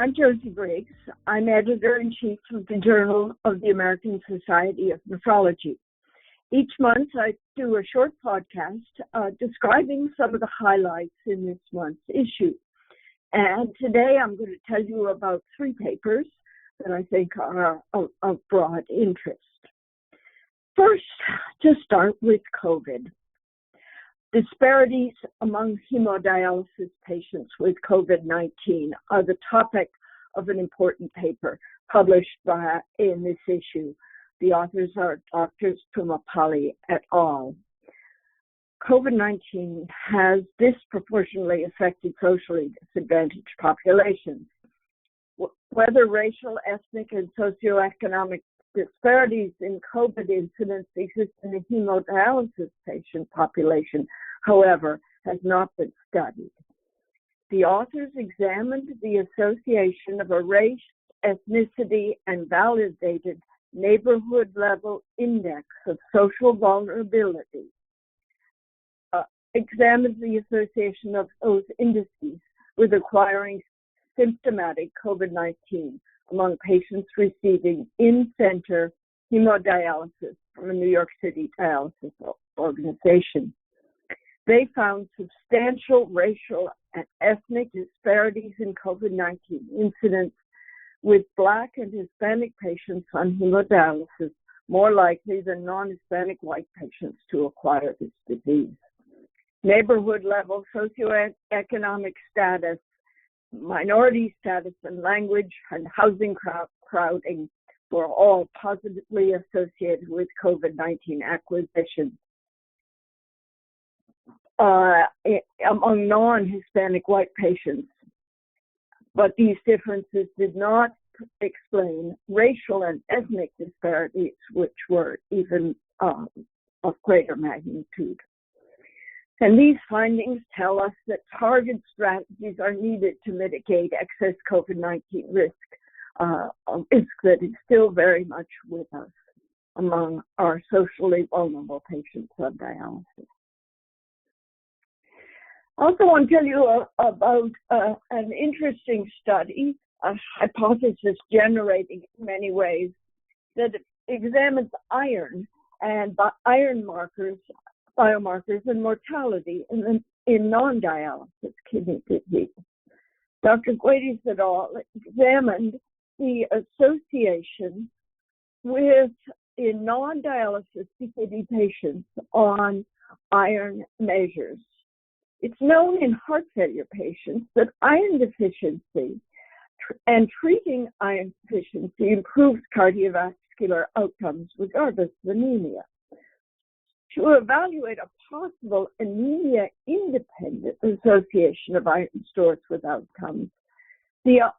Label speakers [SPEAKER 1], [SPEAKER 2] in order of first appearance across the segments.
[SPEAKER 1] I'm Josie Briggs. I'm editor-in-chief of the Journal of the American Society of Nephrology. Each month, I do a short podcast describing some of the highlights in this month's issue. And today, I'm going to tell you about 3 papers that I think are of broad interest. First, to start with COVID. Disparities among hemodialysis patients with COVID-19 are the topic of an important paper published in this issue. The authors are Drs. Pumapalli et al. COVID-19 has disproportionately affected socially disadvantaged populations. Whether racial, ethnic, and socioeconomic disparities in COVID incidence exist in the hemodialysis patient population, however, has not been studied. The authors examined the association of a race, ethnicity, and validated neighborhood-level index of social vulnerability, examined the association of those indices with acquiring symptomatic COVID-19 among patients receiving in-center hemodialysis from a New York City dialysis organization. They found substantial racial and ethnic disparities in COVID-19 incidence, with Black and Hispanic patients on hemodialysis more likely than non-Hispanic white patients to acquire this disease. Neighborhood-level socioeconomic status, minority status and language, and housing crowding were all positively associated with COVID-19 acquisition. Among non-Hispanic white patients, but these differences did not explain racial and ethnic disparities, which were even of greater magnitude. And these findings tell us that target strategies are needed to mitigate excess COVID-19 risk, risk that is still very much with us among our socially vulnerable patients on dialysis. I also want to tell you about an interesting study, a hypothesis generating in many ways, that examines iron and iron markers, biomarkers, and mortality in non-dialysis kidney disease. Dr. Guedes et al. Examined the association in non-dialysis CKD patients on iron measures. It's known in heart failure patients that iron deficiency and treating iron deficiency improves cardiovascular outcomes regardless of anemia. To evaluate a possible anemia-independent association of iron stores with outcomes, the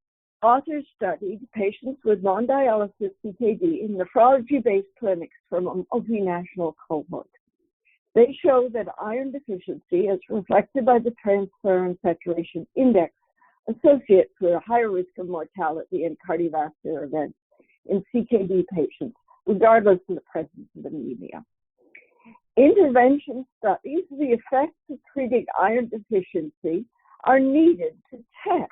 [SPEAKER 1] authors studied patients with non-dialysis CKD in nephrology-based clinics from a multinational cohort. They show that iron deficiency, as reflected by the transferrin saturation index, associates with a higher risk of mortality and cardiovascular events in CKD patients, regardless of the presence of anemia. Intervention studies of the effects of treating iron deficiency are needed to test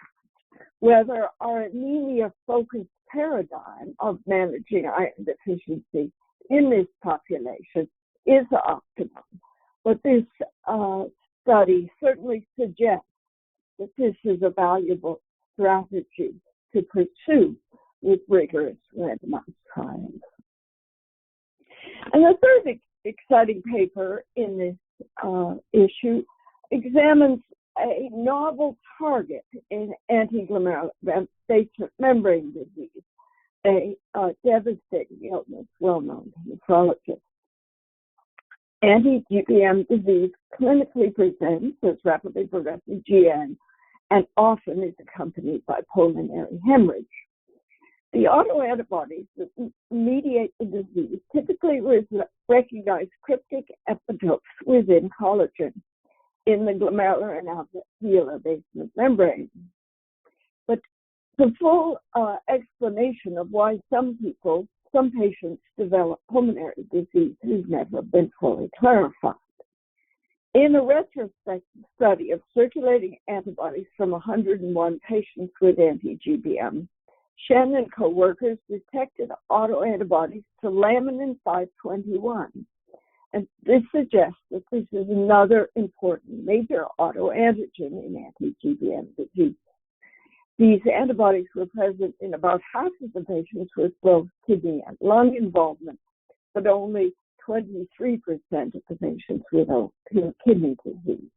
[SPEAKER 1] whether our anemia-focused paradigm of managing iron deficiency in this population is optimum. But this study certainly suggests that this is a valuable strategy to pursue with rigorous randomized trials. And the third exciting paper in this issue examines a novel target in antiglomerular basement membrane disease, a devastating illness well known to nephrologists. Anti-GBM disease clinically presents as rapidly progressive GN and often is accompanied by pulmonary hemorrhage. The autoantibodies that mediate the disease typically recognize cryptic epitopes within collagen in the glomerular and alveolar basement membrane. But the full explanation of why some patients develop pulmonary disease has never been fully clarified. In a retrospective study of circulating antibodies from 101 patients with anti-GBM, Shen and co-workers detected autoantibodies to laminin 521. And this suggests that this is another important major autoantigen in anti-GBM disease. These antibodies were present in about half of the patients with both kidney and lung involvement, but only 23% of the patients with kidney disease.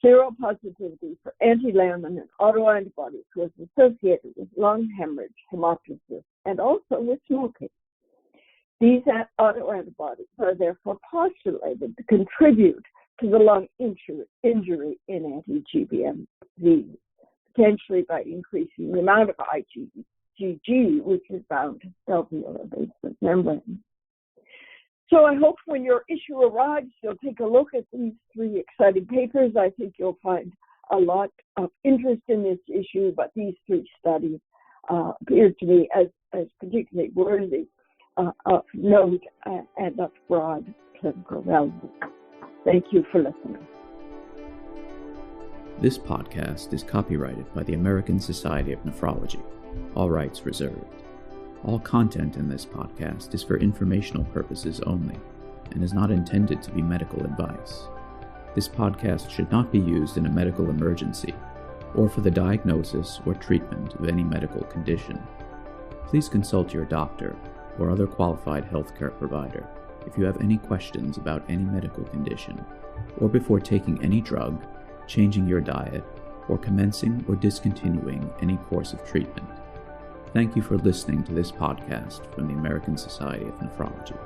[SPEAKER 1] Seropositivity for anti-laminin autoantibodies was associated with lung hemorrhage, hemoptysis, and also with smoking. These autoantibodies are therefore postulated to contribute to the lung injury in anti-GBM disease, potentially by increasing the amount of IgG, which is bound to alveolar basement membrane. So I hope when your issue arrives, you'll take a look at these three exciting papers. I think you'll find a lot of interest in this issue, but these three studies appear to me as particularly worthy of note and of broad clinical relevance. Thank you for listening.
[SPEAKER 2] This podcast is copyrighted by the American Society of Nephrology, all rights reserved. All content in this podcast is for informational purposes only and is not intended to be medical advice. This podcast should not be used in a medical emergency or for the diagnosis or treatment of any medical condition. Please consult your doctor or other qualified healthcare provider if you have any questions about any medical condition or before taking any drug, changing your diet, or commencing or discontinuing any course of treatment. Thank you for listening to this podcast from the American Society of Nephrology.